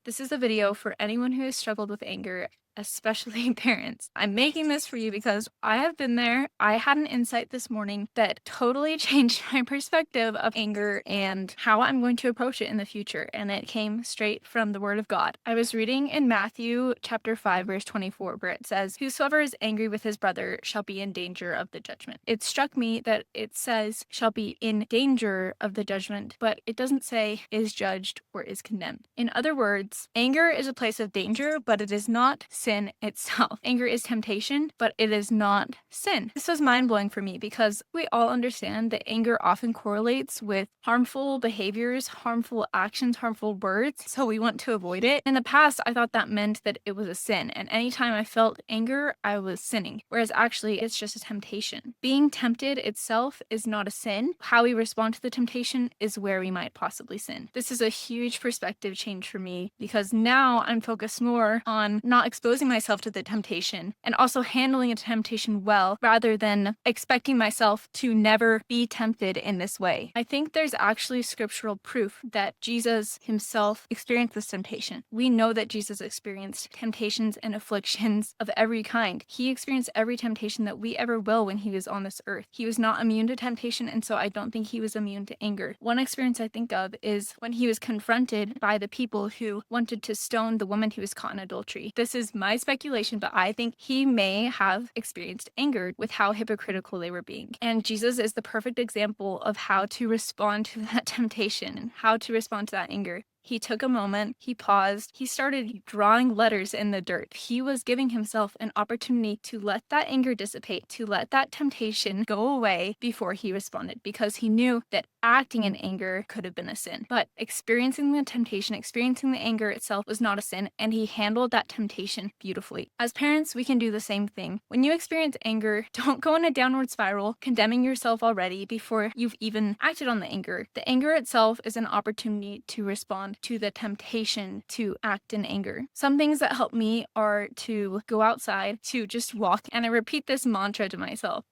This is a video for anyone who has struggled with anger, especially parents. I'm making this for you because I have been there. I had an insight this morning that totally changed my perspective of anger and how I'm going to approach it in the future. And it came straight from the Word of God. I was reading in Matthew chapter 5, verse 24, where it says, "Whosoever is angry with his brother shall be in danger of the judgment." It struck me that it says shall be in danger of the judgment, but it doesn't say is judged or is condemned. In other words, anger is a place of danger, but it is not sin itself. Anger is temptation, but it is not sin. This was mind-blowing for me because we all understand that anger often correlates with harmful behaviors, harmful actions, harmful words, so we want to avoid it. In the past, I thought that meant that it was a sin, and anytime I felt anger, I was sinning, whereas actually it's just a temptation. Being tempted itself is not a sin. How we respond to the temptation is where we might possibly sin. This is a huge perspective change for me because now I'm focused more on not exposing myself to the temptation and also handling a temptation well rather than expecting myself to never be tempted in this way. I think there's actually scriptural proof that Jesus himself experienced this temptation. We know that Jesus experienced temptations and afflictions of every kind. He experienced every temptation that we ever will when he was on this earth. He was not immune to temptation, and so I don't think he was immune to anger. One experience I think of is when he was confronted by the people who wanted to stone the woman who was caught in adultery. This is my speculation, but I think he may have experienced anger with how hypocritical they were being. And Jesus is the perfect example of how to respond to that temptation and how to respond to that anger. He took a moment, he paused, he started drawing letters in the dirt. He was giving himself an opportunity to let that anger dissipate, to let that temptation go away before he responded, because he knew that acting in anger could have been a sin. But experiencing the temptation, experiencing the anger itself was not a sin, and he handled that temptation beautifully. As parents, we can do the same thing. When you experience anger, don't go in a downward spiral, condemning yourself already before you've even acted on the anger. The anger itself is an opportunity to respond to the temptation to act in anger. Some things that help me are to go outside, to just walk, and I repeat this mantra to myself: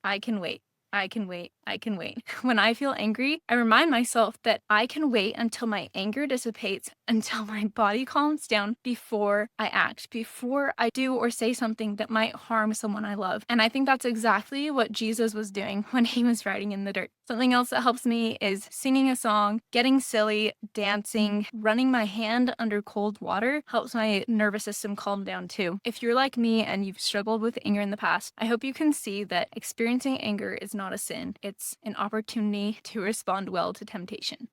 I can wait. I can wait. I can wait. When I feel angry, I remind myself that I can wait until my anger dissipates, until my body calms down before I act, before I do or say something that might harm someone I love. And I think that's exactly what Jesus was doing when he was writing in the dirt. Something else that helps me is singing a song, getting silly, dancing, running my hand under cold water helps my nervous system calm down too. If you're like me and you've struggled with anger in the past, I hope you can see that experiencing anger is not a sin. It's an opportunity to respond well to temptation.